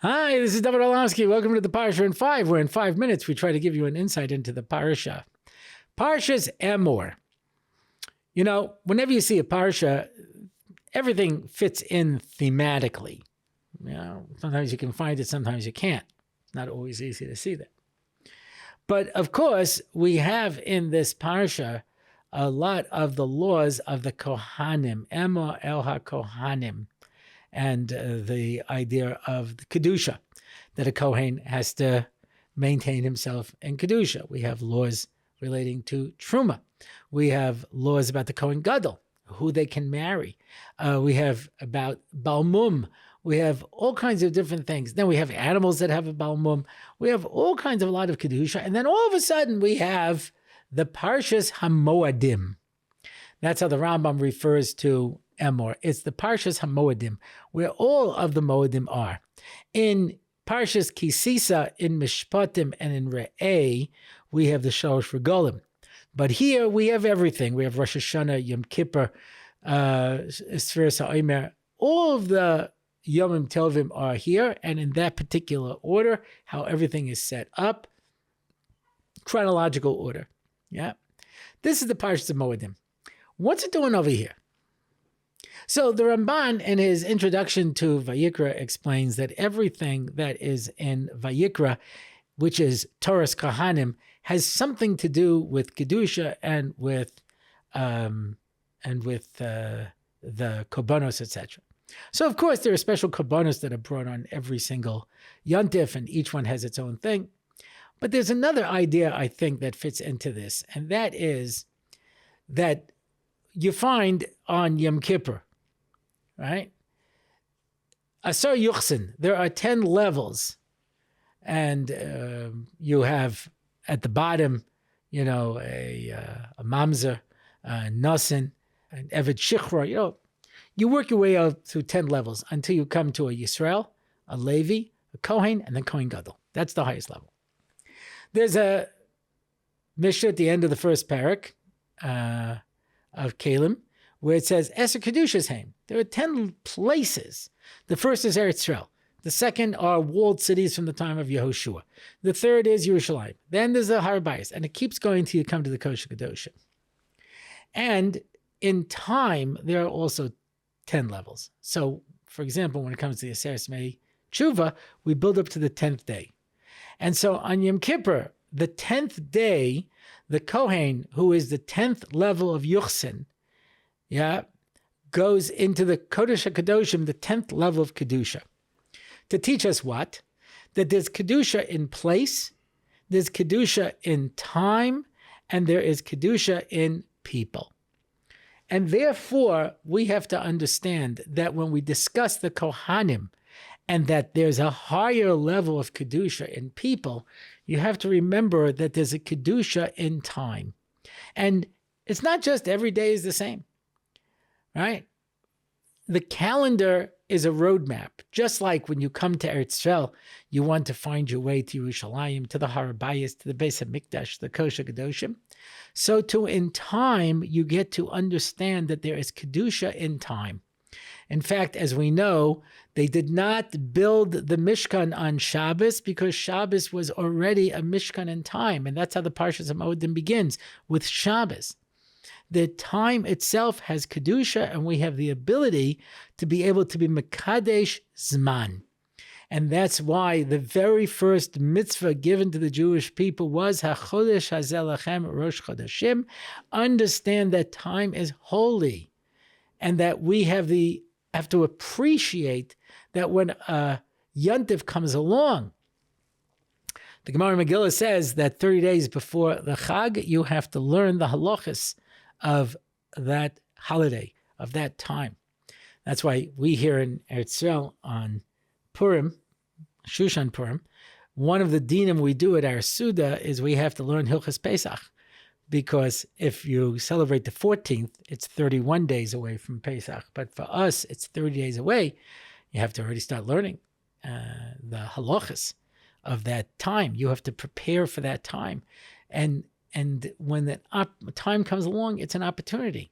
Hi, this is David Orlofsky. Welcome to the Parsha in 5, where in 5 minutes we try to give you an insight into the Parsha. Parsha's Emor. You know, whenever you see a Parsha, everything fits in thematically. You know, sometimes you can find it, sometimes you can't. It's not always easy to see that. But of course, we have in this Parsha a lot of the laws of the Kohanim, Emor el ha-Kohanim, and the idea of the Kedusha, that a Kohen has to maintain himself in Kedusha. We have laws relating to Truma. We have laws about the Kohen Gadol, who they can marry. We have about Balmum. We have all kinds of different things. Then we have animals that have a Balmum. We have all kinds of a lot of Kedusha. And then all of a sudden we have the Parshas HaMoadim. That's how the Rambam refers to Emor. It's the Parshas HaMoadim, where all of the Moadim are. In Parshas Kisisa, in Mishpatim, and in Re'eh, we have the Shalosh Regalim. But here we have everything. We have Rosh Hashanah, Yom Kippur, Sfiras HaOmer. All of the Yomim Tovim are here, and in that particular order, how everything is set up, chronological order. Yeah, this is the Parshas of Moadim. What's it doing over here? So the Ramban, in his introduction to Vayikra, explains that everything that is in Vayikra, which is Torah's Kohanim, has something to do with Kedusha and with the Korbanos, etc. So of course there are special Korbanos that are brought on every single Yontif, and each one has its own thing. But there's another idea, I think, that fits into this, and that is that you find on Yom Kippur, right? Asar Yuchsin, there are 10 levels, and you have at the bottom, you know, a mamzer, a nasin, an eved shichra. You know, you work your way out through 10 levels until you come to a Yisrael, a Levi, a Kohen, and then Kohen Gadol. That's the highest level. There's a Mishnah at the end of the first parak of Kalim, where it says, Eser Kedusha's Haim. There are 10 places. The first is Eretz Yisrael. The second are walled cities from the time of Yehoshua. The third is Yerushalayim. Then there's the Har Bayis, and it keeps going till you come to the Kodesh HaKadoshim. And in time, there are also 10 levels. So, for example, when it comes to the Aseres Mei Tshuva, we build up to the 10th day. And so on Yom Kippur, the 10th day, the Kohen, who is the 10th level of Yuchsin, goes into the Kodesh HaKadoshim, the 10th level of Kedusha, to teach us what? That there's Kedusha in place, there's Kedusha in time, and there is Kedusha in people. And therefore, we have to understand that when we discuss the Kohanim, and that there's a higher level of Kedusha in people, you have to remember that there's a Kedusha in time. And it's not just every day is the same, right? The calendar is a roadmap. Just like when you come to Eretz Yisrael, you want to find your way to Yerushalayim, to the Har Bayis, to the Beis HaMikdash, the Kodesh HaKadoshim. So too in time, you get to understand that there is Kedusha in time. In fact, as we know, they did not build the Mishkan on Shabbos because Shabbos was already a Mishkan in time. And that's how the Parshas HaMoadim begins, with Shabbos. The time itself has Kedusha, and we have the ability to be able to be Mekadesh Zman. And that's why the very first mitzvah given to the Jewish people was HaChodesh Hazeh Lachem Rosh Chodeshim. Understand that time is holy, and that we have to appreciate that when a Yontif comes along, the Gemara Megillah says that 30 days before the Chag, you have to learn the halachas of that holiday, of that time. That's why we here in Eretz Yisrael on Purim, Shushan Purim, one of the dinim we do at our Suda is we have to learn Hilchas Pesach, because if you celebrate the 14th, it's 31 days away from Pesach. But for us, it's 30 days away. You have to already start learning the halachas of that time. You have to prepare for that time. And when that time comes along, it's an opportunity.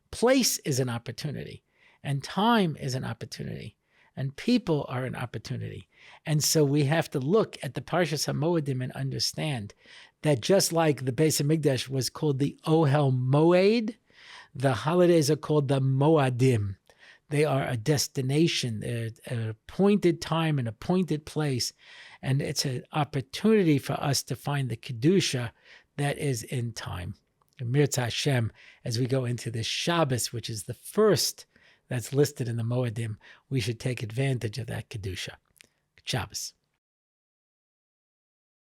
Place is an opportunity. And time is an opportunity. And people are an opportunity. And so we have to look at the Parshas HaMoedim and understand that just like the Beis HaMikdash was called the Ohel Moed, the holidays are called the Moadim. They are a destination, an appointed time, an appointed place, and it's an opportunity for us to find the Kedusha that is in time. Mirza Hashem, as we go into this Shabbos, which is the first that's listed in the Moedim, we should take advantage of that Kedusha. Shabbos.